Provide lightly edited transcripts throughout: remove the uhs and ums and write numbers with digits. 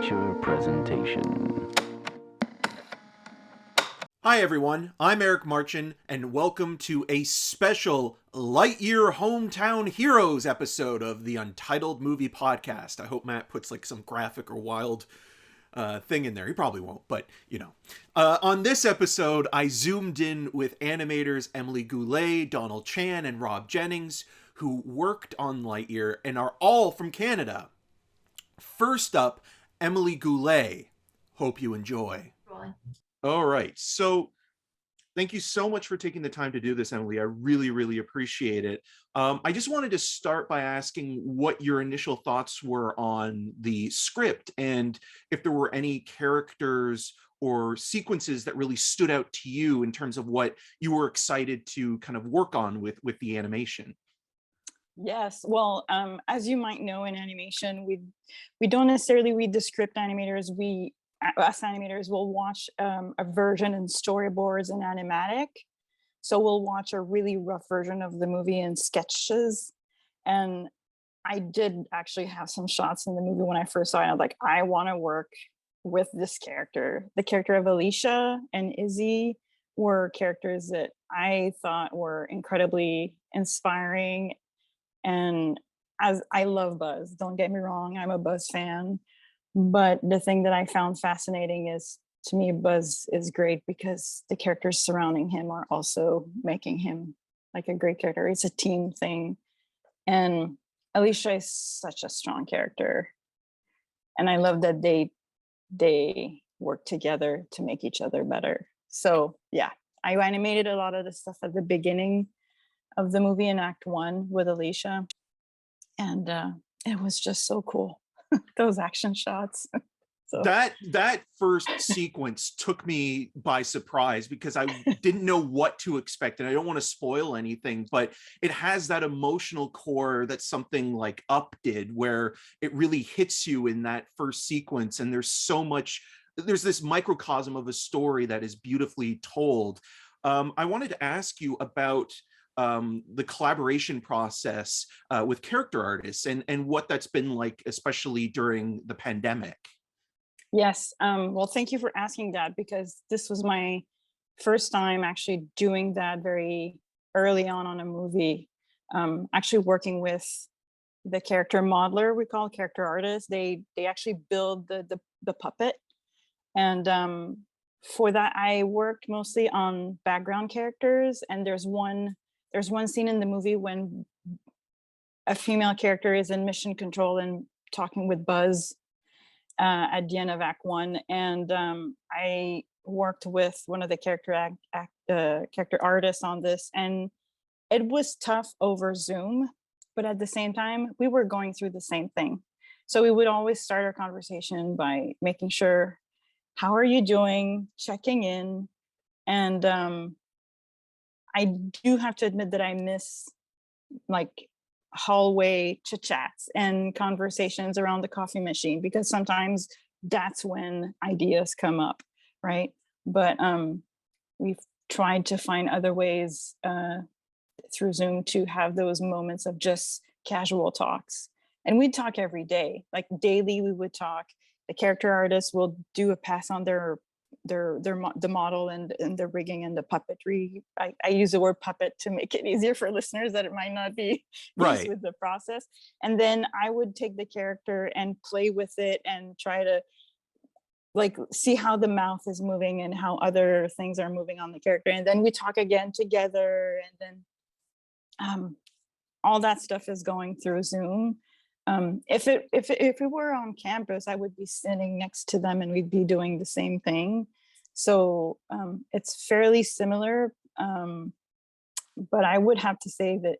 feature presentation. Hi everyone, I'm Eric Marchin, and welcome to a special Lightyear Hometown Heroes episode of the Untitled Movie Podcast. I hope Matt puts like some graphic or wild thing in there. He probably won't, but you know. On this episode, I zoomed in with animators Emilie Goulet, Donald Chan, and Rob Gennings, who worked on Lightyear and are all from Canada. First up, Emilie Goulet. Hope you enjoy. All right. So thank you so much for taking the time to do this, Emilie. I really, really appreciate it. I just wanted to start by asking what your initial thoughts were on the script and if there were any characters or sequences that really stood out to you in terms of what you were excited to kind of work on with the animation. Yes, well, as you might know, in animation, we don't necessarily read the script. Us animators will watch a version in storyboards and animatic. So we'll watch a really rough version of the movie in sketches. And I did actually have some shots in the movie when I first saw it. I was like, I want to work with this character. The character of Alicia and Izzy were characters that I thought were incredibly inspiring. And as I love Buzz, don't get me wrong, I'm a Buzz fan. But the thing that I found fascinating is, to me, Buzz is great because the characters surrounding him are also making him like a great character. It's a team thing. And Alicia is such a strong character. And I love that they work together to make each other better. So yeah, I animated a lot of the stuff at the beginning of the movie in Act 1 with Alicia. And it was just so cool. Those action shots. So That first sequence took me by surprise because I didn't know what to expect, and I don't want to spoil anything, but it has that emotional core that something like Up did, where it really hits you in that first sequence, and there's this microcosm of a story that is beautifully told. I wanted to ask you about the collaboration process with character artists and what that's been like, especially during the pandemic. yes, well, thank you for asking that, because this was my first time actually doing that very early on a movie. Actually working with the character modeler, we call character artists. They actually build the puppet, and for that I worked mostly on background characters. And there's one scene in the movie when a female character is in mission control and talking with Buzz at the end of Act 1. And I worked with one of the character artists on this, and it was tough over Zoom, but at the same time, we were going through the same thing. So we would always start our conversation by making sure, how are you doing? Checking in. And I do have to admit that I miss like hallway chit chats and conversations around the coffee machine, because sometimes that's when ideas come up, right? But we've tried to find other ways through Zoom to have those moments of just casual talks. And we'd talk every day, like daily we would talk. The character artists will do a pass on the model and the rigging and the puppetry. I use the word puppet to make it easier for listeners that it might not be Right. used with the process. And then I would take the character and play with it and try to like see how the mouth is moving and how other things are moving on the character. And then we talk again together, and then all that stuff is going through Zoom. If it were on campus, I would be sitting next to them and we'd be doing the same thing. So it's fairly similar, but I would have to say that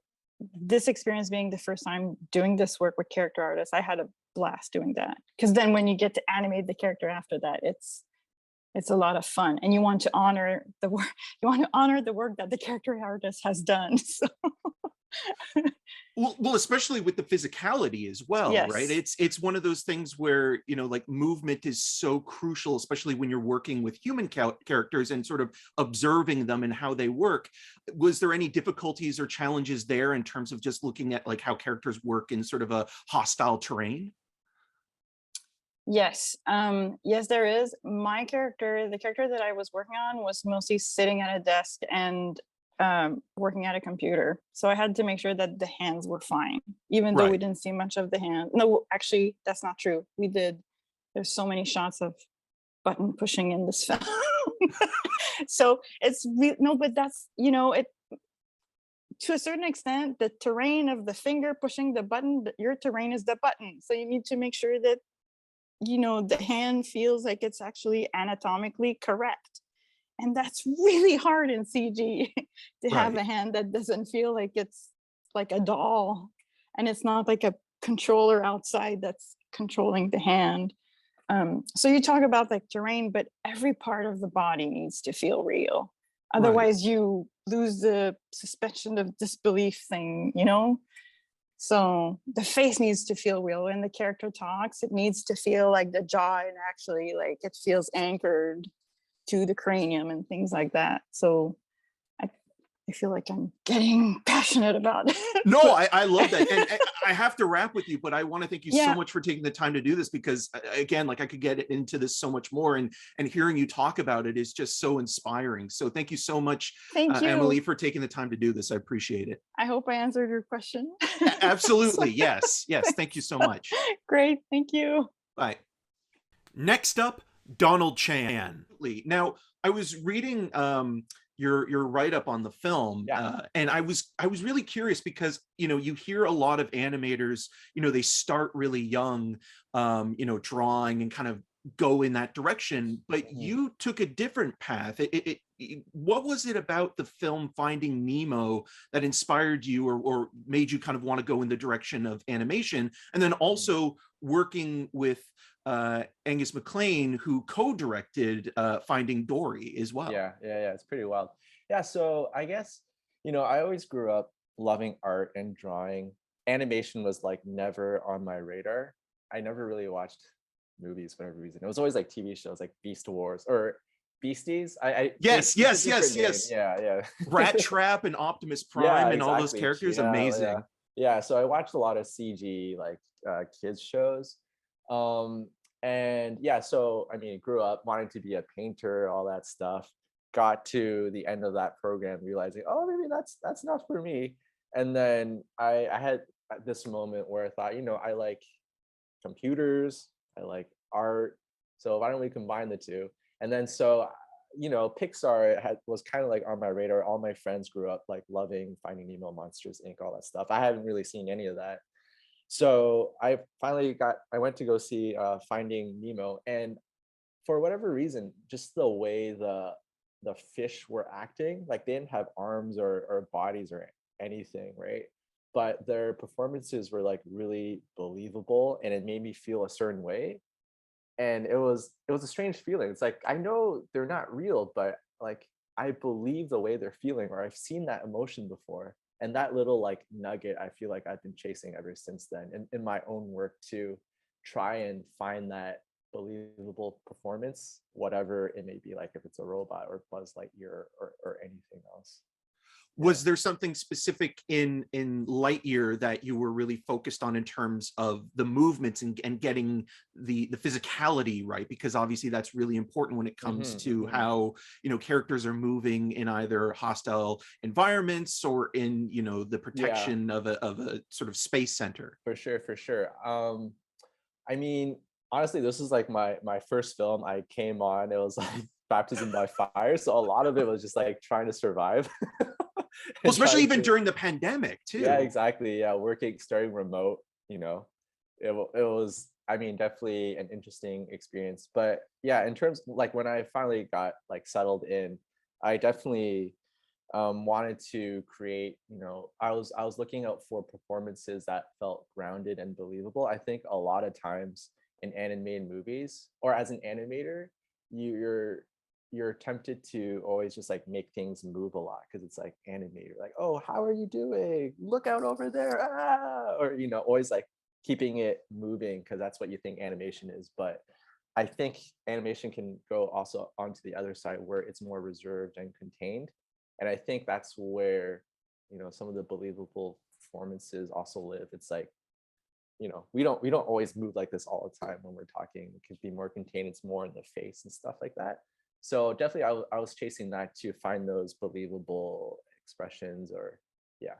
this experience being the first time doing this work with character artists, I had a blast doing that. Because then when you get to animate the character after that, it's a lot of fun, and you want to honor the work. You want to honor the work that the character artist has done. So. Well, especially with the physicality as well, Yes. right? It's one of those things where, you know, like movement is so crucial, especially when you're working with human characters and sort of observing them and how they work. Was there any difficulties or challenges there in terms of just looking at like how characters work in sort of a hostile terrain? Yes. Yes, there is. My character, the character that I was working on, was mostly sitting at a desk and working at a computer. So I had to make sure that the hands were fine, even though we Right. didn't see much of the hand. No, actually, that's not true. We did. There's so many shots of button pushing in this film. So no, but that's, it, to a certain extent, the terrain of the finger pushing the button, your terrain is the button. So you need to make sure that the hand feels like it's actually anatomically correct, and that's really hard in CG to have Right. a hand that doesn't feel like it's like a doll, and it's not like a controller outside that's controlling the hand. So you talk about like terrain, but every part of the body needs to feel real, Right. otherwise you lose the suspension of disbelief thing. So the face needs to feel real. When the character talks, it needs to feel like the jaw, and actually like it feels anchored to the cranium and things like that. So I, I feel like I'm getting passionate about it. No, But I love that. And I have to wrap with you, but I want to thank you so yeah, much for taking the time to do this because again, like I could get into this so much more and hearing you talk about it is just so inspiring. So thank you so much, thank Emily, you. for taking the time to do this. I appreciate it. I hope I answered your question. So, Absolutely. Yes. Yes. Thank you thanks. so much. Great. Thank you. Bye. Next up, Donald Chan. Now, I was reading your write up on the film, Yeah. and I was really curious because you hear a lot of animators, they start really young, drawing and kind of go in that direction, but you took a different path. What was it about the film Finding Nemo that inspired you or made you kind of want to go in the direction of animation, and then also working with Angus MacLane, who co-directed Finding Dory as well? Yeah. It's pretty wild. Yeah, so I guess, I always grew up loving art and drawing. Animation was like never on my radar. I never really watched movies for whatever reason. It was always like TV shows like Beast Wars or Beasties. Yes, it's a yes, different yes, name. yes. Yeah. Rat Trap and Optimus Yeah, Prime and all those exactly. characters, Yeah, yeah. amazing. Yeah, so I watched a lot of CG like kids shows. Um and yeah, so I mean, grew up wanting to be a painter, all that stuff. Got to the end of that program realizing, oh, maybe that's not for me. And then I had this moment where I thought, I like computers, I like art. So why don't we combine the two? And then Pixar was kind of like on my radar. All my friends grew up like loving Finding Nemo, Monsters Inc., all that stuff. I haven't really seen any of that. So I went to go see Finding Nemo, and for whatever reason, just the way the fish were acting, like they didn't have arms or bodies or anything, right? But their performances were like really believable, and it made me feel a certain way. And it was a strange feeling. It's like I know they're not real, but like I believe the way they're feeling, or I've seen that emotion before. And that little like nugget, I feel like I've been chasing ever since then in my own work to try and find that believable performance, whatever it may be, like if it's a robot or Buzz Lightyear or anything else. Yeah. Was there something specific in Lightyear that you were really focused on in terms of the movements and getting the physicality right? Because obviously that's really important when it comes to how characters are moving in either hostile environments or in the Yeah, protection of a sort of space center. for sure, for sure. I mean, honestly, this is like my first film I came on. It was like baptism by fire. So a lot of it was just like trying to survive Well, and especially trying even to, during the pandemic yeah, too. exactly. Yeah, working, starting remote, it was, I mean, definitely an interesting experience. But yeah, in terms like when I finally got like settled in, I definitely wanted to create, I was looking out for performances that felt grounded and believable. I think a lot of times in animated movies or as an animator, you're tempted to always just like make things move a lot because it's like animator, like, oh, how are you doing, look out over there, or always like keeping it moving because that's what you think animation is. But I think animation can go also onto the other side where it's more reserved and contained. And I think that's where some of the believable performances also live. It's like we don't always move like this all the time when we're talking. It could be more contained, it's more in the face and stuff like that. So definitely I was chasing that to find those believable expressions, or yeah.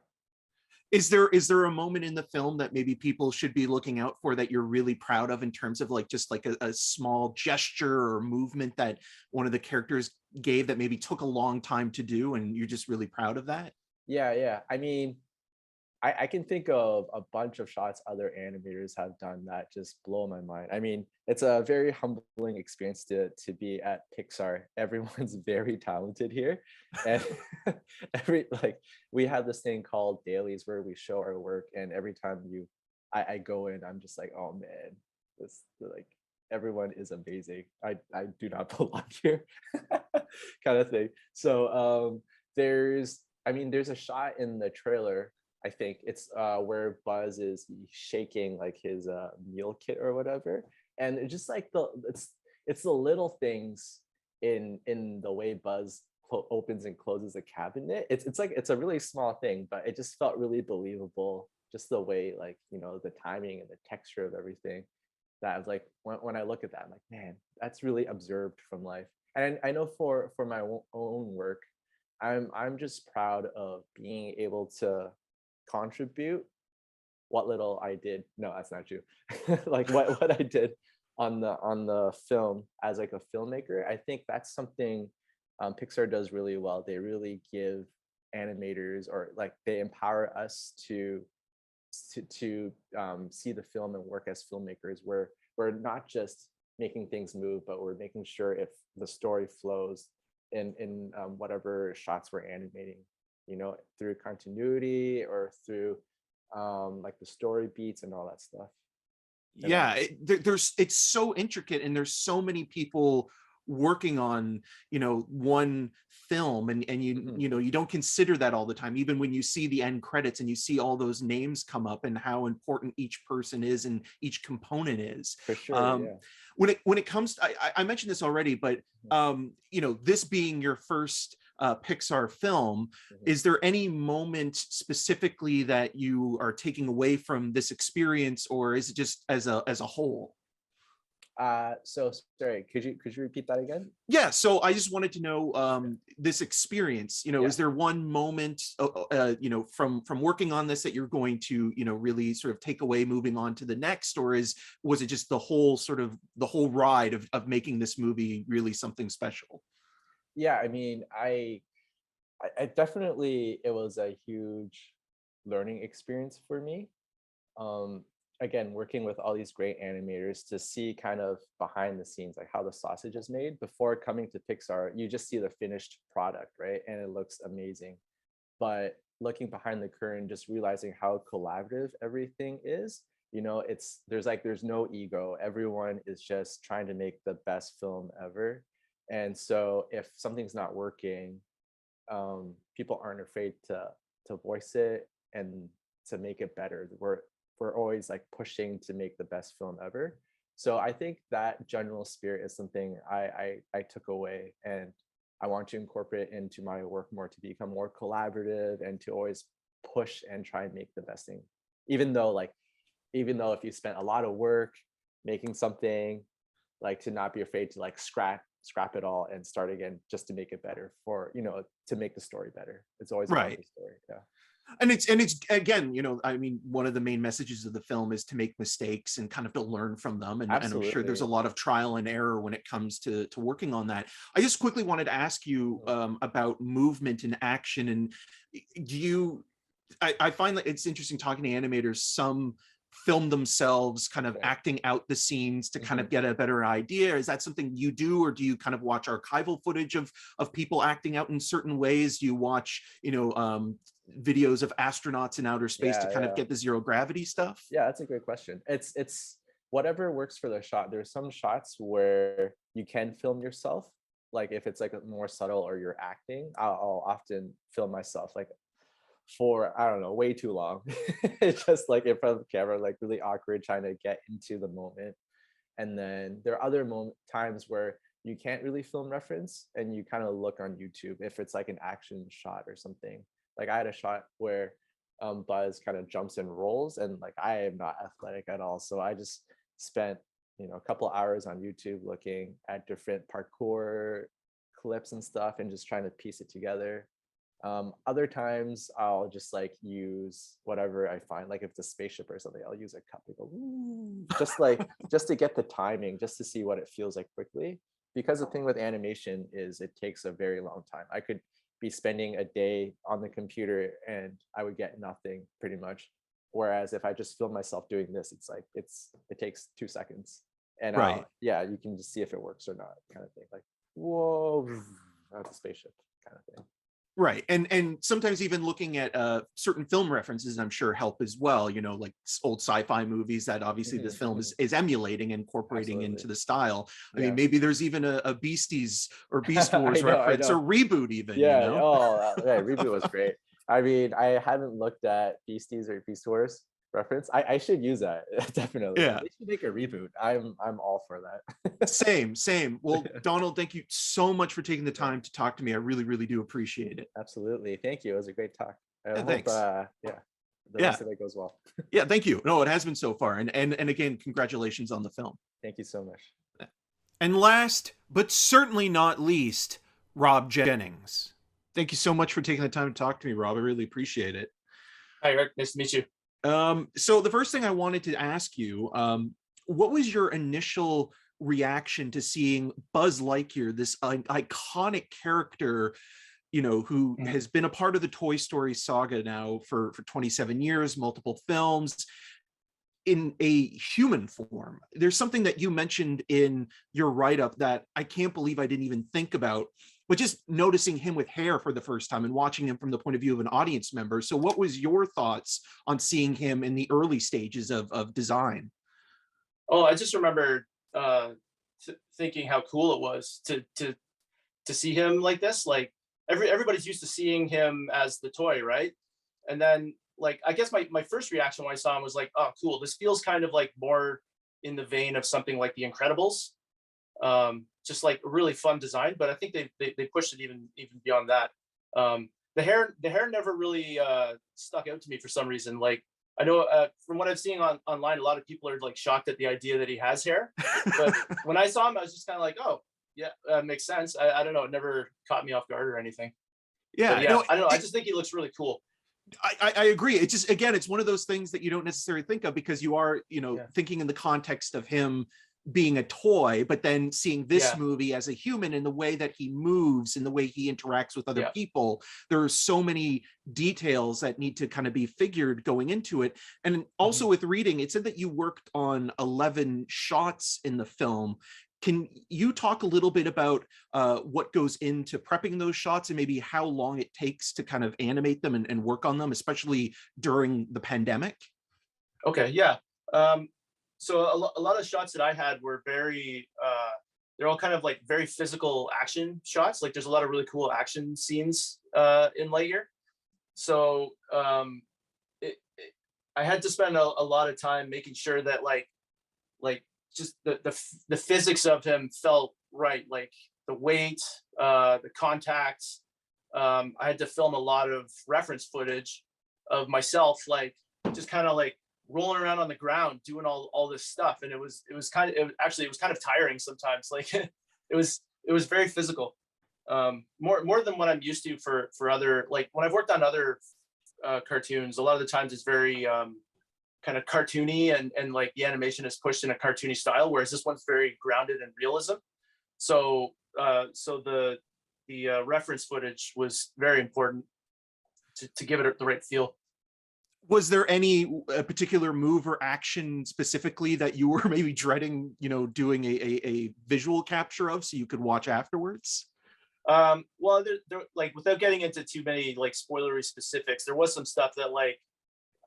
Is there a moment in the film that maybe people should be looking out for that you're really proud of in terms of like just like a small gesture or movement that one of the characters gave that maybe took a long time to do and you're just really proud of that? Yeah. I mean, I can think of a bunch of shots other animators have done that just blow my mind. I mean, it's a very humbling experience to be at Pixar. Everyone's very talented here. And we have this thing called dailies where we show our work, and every time I go in, I'm just like, oh man, this like everyone is amazing. I do not belong here, kind of thing. So there's a shot in the trailer. I think it's where Buzz is shaking like his meal kit or whatever, and it's just like it's the little things in the way Buzz opens and closes a cabinet. It's like it's a really small thing, but it just felt really believable. Just the way, like, the timing and the texture of everything. That I was like, when I look at that, I'm like, man, that's really observed from life. And I know for my own work, I'm just proud of being able to contribute what little I did. No, that's not true. Like what I did on the film as like a filmmaker. I think that's something Pixar does really well. They really give animators, or like they empower us to see the film and work as filmmakers, where we're not just making things move, but we're making sure if the story flows in whatever shots we're animating, through continuity or through like the story beats and all that stuff. Yeah, it's so intricate and there's so many people working on one film, and you don't consider that all the time, even when you see the end credits and you see all those names come up and how important each person is and each component is. For sure, yeah. When it comes to, I mentioned this already, but this being your first Pixar film, is there any moment specifically that you are taking away from this experience, or is it just as a whole? So sorry, could you repeat that again? Yeah, so I just wanted to know this experience. Is there one moment, from working on this that you're going to, really sort of take away moving on to the next, or was it just the whole ride of making this movie really something special? Yeah, I mean, I definitely, it was a huge learning experience for me. Um, Again, working with all these great animators to see kind of behind the scenes, like how the sausage is made before coming to Pixar. You just see the finished product, right? And it looks amazing. But looking behind the curtain, just realizing how collaborative everything is, there's no ego. Everyone is just trying to make the best film ever. And so if something's not working, people aren't afraid to voice it and to make it better. We're always like pushing to make the best film ever. So I think that general spirit is something I took away, and I want to incorporate into my work more, to become more collaborative and to always push and try and make the best thing. Even though if you spent a lot of work making something, like to not be afraid to like scrap it all and start again, just to make it better, to make the story better. It's always about Right. the story. Yeah. And it's again, I mean, one of the main messages of the film is to make mistakes and kind of to learn from them, and I'm sure there's a Absolutely. lot of trial and error when it comes to working on that. I just quickly wanted to ask you about movement and action, and do you I find that it's interesting talking to animators. Some film themselves kind of Okay. acting out the scenes to kind of get a better idea. Is that something you do, or do you kind of watch archival footage of people acting out in certain ways? Do you watch videos of astronauts in outer space to Yeah, kind of yeah. get the zero gravity stuff? Yeah, that's a great question. It's whatever works for the shot. There's some shots where you can film yourself. Like if it's like a more subtle or you're acting, I'll often film myself like for, I don't know, way too long. It's just like in front of the camera, like really awkward, trying to get into the moment. And then there are other times where you can't really film reference and you kind of look on YouTube if it's like an action shot or something. Like I had a shot where Buzz kind of jumps and rolls, and like I am not athletic at all, so I just spent a couple hours on YouTube looking at different parkour clips and stuff and just trying to piece it together. Other times I'll just like use whatever I find, like if it's a spaceship or something, I'll use a cup to go "Woo," just to get the timing, just to see what it feels like quickly. Because the thing with animation is it takes a very long time. I could be spending a day on the computer and I would get nothing pretty much. Whereas if I just film myself doing this, it's like it takes 2 seconds, and Right. yeah, you can just see if it works or not, kind of thing. Like whoa, that's a spaceship kind of thing. Right. And sometimes even looking at certain film references, I'm sure help as well, like old sci-fi movies that obviously this film is emulating and incorporating Absolutely. into the style. I Yeah. mean, maybe there's even a Beasties or Beast Wars I know. reference or reboot even, Yeah. Oh, yeah, reboot was great. I mean, I haven't looked at Beasties or Beast Wars reference. I should use that. Definitely. Yeah. They should make a reboot. I'm all for that. Same. Well, Donald, thank you so much for taking the time to talk to me. I really, really do appreciate it. Absolutely. Thank you. It was a great talk. I hope, thanks. the rest of it goes well. Yeah, thank you. No, it has been so far. And again, congratulations on the film. Thank you so much. And last, but certainly not least, Rob Gennings. Thank you so much for taking the time to talk to me, Rob. I really appreciate it. Hi, Eric. Nice to meet you. So the first thing I wanted to ask you, what was your initial reaction to seeing Buzz Lightyear, this iconic character, who has been a part of the Toy Story saga now for 27 years, multiple films, in a human form? There's something that you mentioned in your write-up that I can't believe I didn't even think about, but just noticing him with hair for the first time and watching him from the point of view of an audience member. So what was your thoughts on seeing him in the early stages of design? Oh, I just remember thinking how cool it was to see him like this. Like everybody's used to seeing him as the toy, right? And then like I guess my first reaction when I saw him was like, oh, cool. This feels kind of like more in the vein of something like The Incredibles. Just like a really fun design, but I think they pushed it even beyond that. The hair never really stuck out to me for some reason. Like I know from what I've seen online, a lot of people are like shocked at the idea that he has hair. But when I saw him, I was just kind of like, oh yeah, makes sense. I don't know, it never caught me off guard or anything. Yeah, but yeah, I don't know. I just think he looks really cool. I agree. It's just, again, it's one of those things that you don't necessarily think of because you are, thinking in the context of him being a toy, but then seeing this movie as a human and the way that he moves and the way he interacts with other people, there are so many details that need to kind of be figured going into it. And also with reading, it said that you worked on 11 shots in the film. Can you talk a little bit about what goes into prepping those shots and maybe how long it takes to kind of animate them and work on them, especially during the pandemic? Okay, yeah. So a lot of shots that I had were very, they're all kind of like very physical action shots. Like there's a lot of really cool action scenes in Lightyear. So I had to spend a lot of time making sure that like just the physics of him felt right, like the weight, the contacts. I had to film a lot of reference footage of myself, like just kind of like rolling around on the ground doing all this stuff, and it was kind of tiring sometimes. Like it was very physical, more than what I'm used to for other, like when I've worked on other cartoons. A lot of the times it's very kind of cartoony, and like the animation is pushed in a cartoony style, whereas this one's very grounded in realism. So the reference footage was very important to give it the right feel. Was there any particular move or action specifically that you were maybe dreading, doing a visual capture of so you could watch afterwards? Well, there, like without getting into too many like spoilery specifics, there was some stuff that like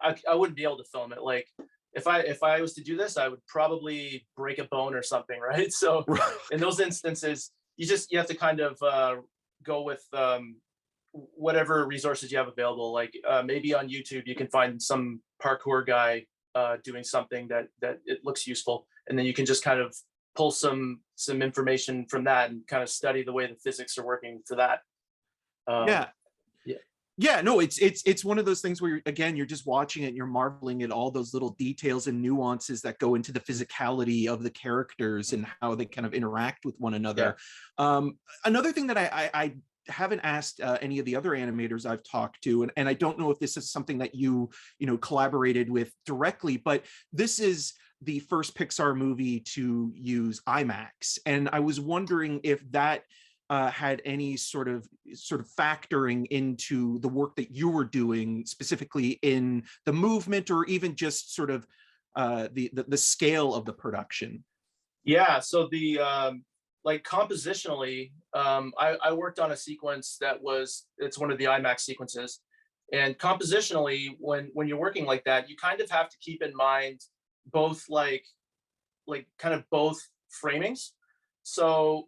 I wouldn't be able to film it. Like if I was to do this, I would probably break a bone or something, right? So in those instances, you have to kind of go with whatever resources you have available. Like maybe on YouTube you can find some parkour guy doing something that it looks useful, and then you can just kind of pull some information from that and kind of study the way the physics are working for that. Yeah. Yeah, no, it's one of those things where again, you're just watching it and you're marveling at all those little details and nuances that go into the physicality of the characters and how they kind of interact with one Yeah. another. Another thing that I haven't asked any of the other animators I've talked to, and I don't know if this is something that you know collaborated with directly, but this is the first Pixar movie to use IMAX, and I was wondering if that had any sort of factoring into the work that you were doing specifically in the movement, or even just sort of the scale of the production. Yeah, so the like compositionally, I worked on a sequence that was it's one of the IMAX sequences, and compositionally, when you're working like that, you kind of have to keep in mind both like kind of both framings. So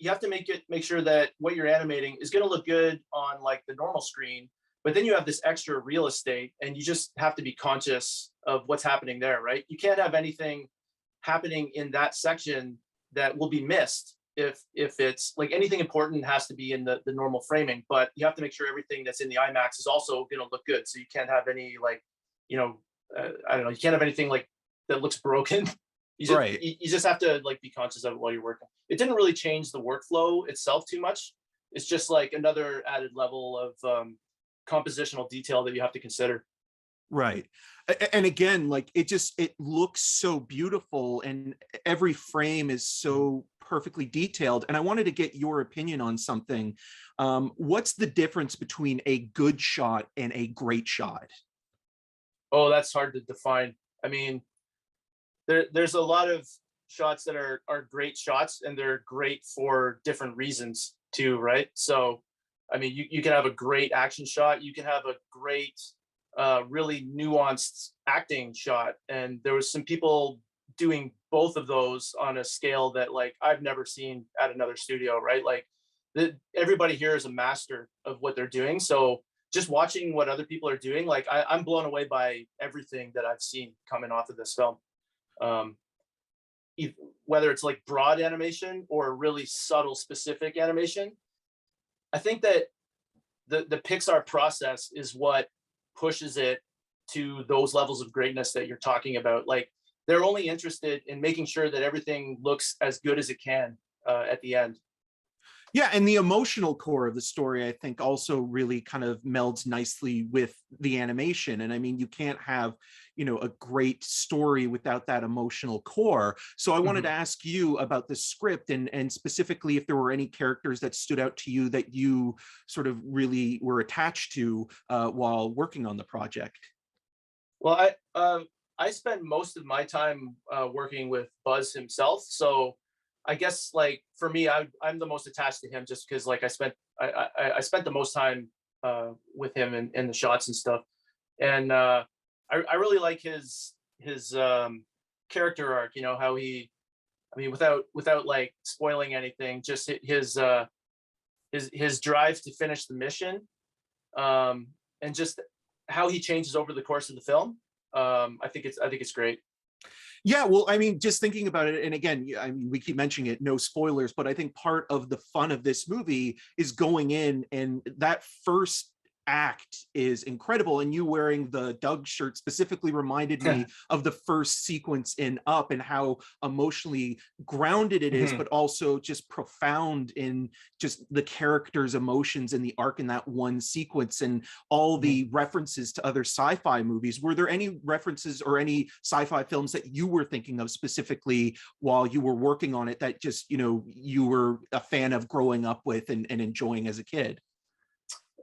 you have to make sure that what you're animating is going to look good on like the normal screen, but then you have this extra real estate, and you just have to be conscious of what's happening there, right? You can't have anything happening in that section that will be missed if it's like anything important has to be in the normal framing, but you have to make sure everything that's in the IMAX is also going to look good. So you can't have any like, you know, I don't know, you can't have anything like that looks broken. Right. You just have to like be conscious of it while you're working. It didn't really change the workflow itself too much. It's just like another added level of compositional detail that you have to consider. Right. And again, like it looks so beautiful, and every frame is so perfectly detailed. And I wanted to get your opinion on something. What's the difference between a good shot and a great shot? Oh, that's hard to define. I mean, there's a lot of shots that are great shots, and they're great for different reasons too, right? So I mean, you can have a great action shot, you can have a great really nuanced acting shot, and there was some people doing both of those on a scale that like I've never seen at another studio, right? Like everybody here is a master of what they're doing, so just watching what other people are doing, like I'm blown away by everything that I've seen coming off of this film. um, Whether it's like broad animation or really subtle specific animation, I think that the Pixar process is what pushes it to those levels of greatness that you're talking about. Like they're only interested in making sure that everything looks as good as it can at the end. Yeah, and the emotional core of the story, I think, also really kind of melds nicely with the animation. And I mean, you can't have, you know, a great story without that emotional core. So I wanted to Mhm. ask you about the script, and specifically if there were any characters that stood out to you that you sort of really were attached to while working on the project. Well, I spent most of my time working with Buzz himself, so I guess like for me, I'm the most attached to him just because like I spent the most time with him in the shots and stuff, and I really like his character arc. You know how he, I mean, without like spoiling anything, just his drive to finish the mission, and just how he changes over the course of the film. I think it's great. Yeah, well, I mean, just thinking about it, and again, I mean, we keep mentioning it, no spoilers, but I think part of the fun of this movie is going in, and that first act is incredible. And you wearing the Doug shirt specifically reminded me of the first sequence in Up, and how emotionally grounded it is, Mhm. but also just profound in just the character's emotions and the arc in that one sequence, and all Mhm. the references to other sci-fi movies. Were there any references or any sci-fi films that you were thinking of specifically while you were working on it that just, you know, you were a fan of growing up with and enjoying as a kid?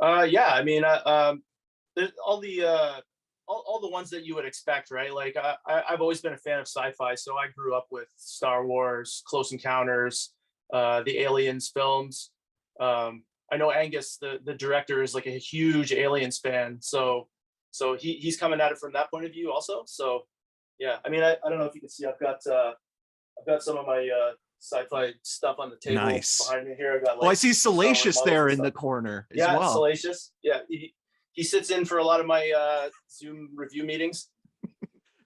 Yeah, I mean, all the all the ones that you would expect, right? Like I've always been a fan of sci-fi, so I grew up with Star Wars, Close Encounters, the Aliens films. I know Angus, the director, is like a huge Aliens fan, so he's coming at it from that point of view also. So yeah, I mean, I don't know if you can see, I've got some of my sci-fi stuff on the table Nice. behind me here. I've got Well, I like see Star Wars Salacious models there and in the stuff. corner as Yeah, well. Salacious. Yeah, he sits in for a lot of my Zoom review meetings.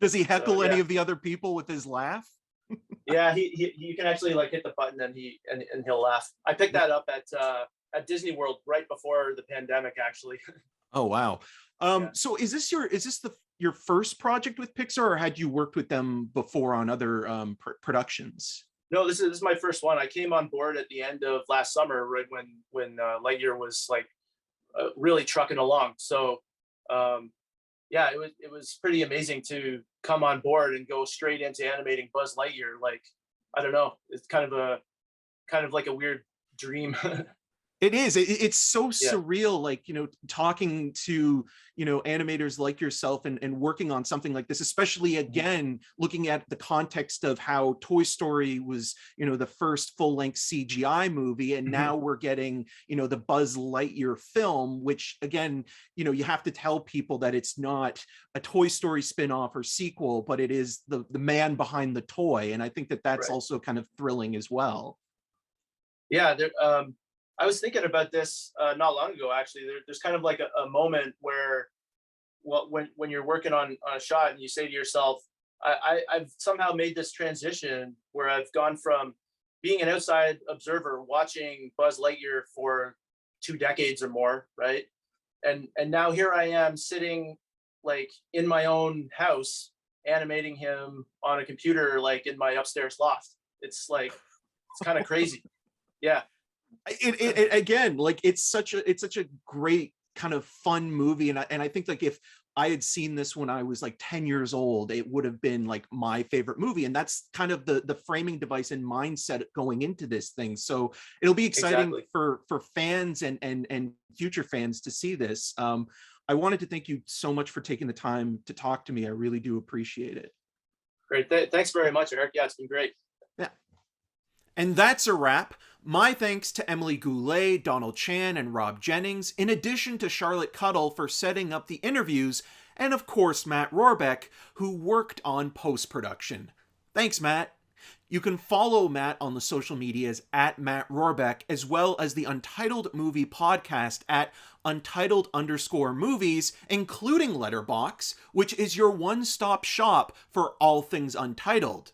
Does he So heckle any yeah, of the other people with his laugh? yeah, he you can actually like hit the button and he'll laugh. I picked that up at at Disney World right before the pandemic, actually. Oh wow. Yeah. So is this your first project with Pixar, or had you worked with them before on other productions? No, this is my first one. I came on board at the end of last summer, right when Lightyear was like really trucking along. So yeah, it was pretty amazing to come on board and go straight into animating Buzz Lightyear. Like, I don't know, it's kind of like a weird dream. It is. It's so Yeah. surreal, like, talking to, animators like yourself and working on something like this, especially again, looking at the context of how Toy Story was, the first full-length CGI movie. And now we're getting, the Buzz Lightyear film, which again, you have to tell people that it's not a Toy Story spin-off or sequel, but it is the man behind the toy. And I think that that's Right. also kind of thrilling as well. Yeah, I was thinking about this not long ago. Actually, there's kind of like a moment where, well, when you're working on a shot and you say to yourself, I've somehow made this transition where I've gone from being an outside observer watching Buzz Lightyear for 2 decades or more, right? And now here I am sitting like in my own house animating him on a computer, like in my upstairs loft. It's like it's kind of crazy. Yeah. It again, like it's such a great kind of fun movie, and I think like if I had seen this when I was like 10 years old, it would have been like my favorite movie. And that's kind of the framing device and mindset going into this thing. So it'll be exciting Exactly. for fans and future fans to see this. I wanted to thank you so much for taking the time to talk to me. I really do appreciate it. Great. Thanks very much, Eric. Yeah, it's been great. Yeah. And that's a wrap. My thanks to Emilie Goulet, Donald Chan, and Rob Gennings, in addition to Charlotte Cuddle for setting up the interviews, and of course Matt Rohrbeck, who worked on post-production. Thanks, Matt. You can follow Matt on the social medias at Matt Rohrbeck, as well as the Untitled Movie Podcast at Untitled_movies, including Letterboxd, which is your one-stop shop for all things Untitled.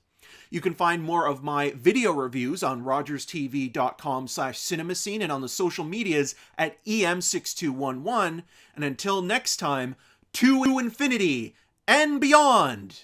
You can find more of my video reviews on rogerstv.com/cinemascene and on the social medias at EM6211. And until next time, to infinity and beyond!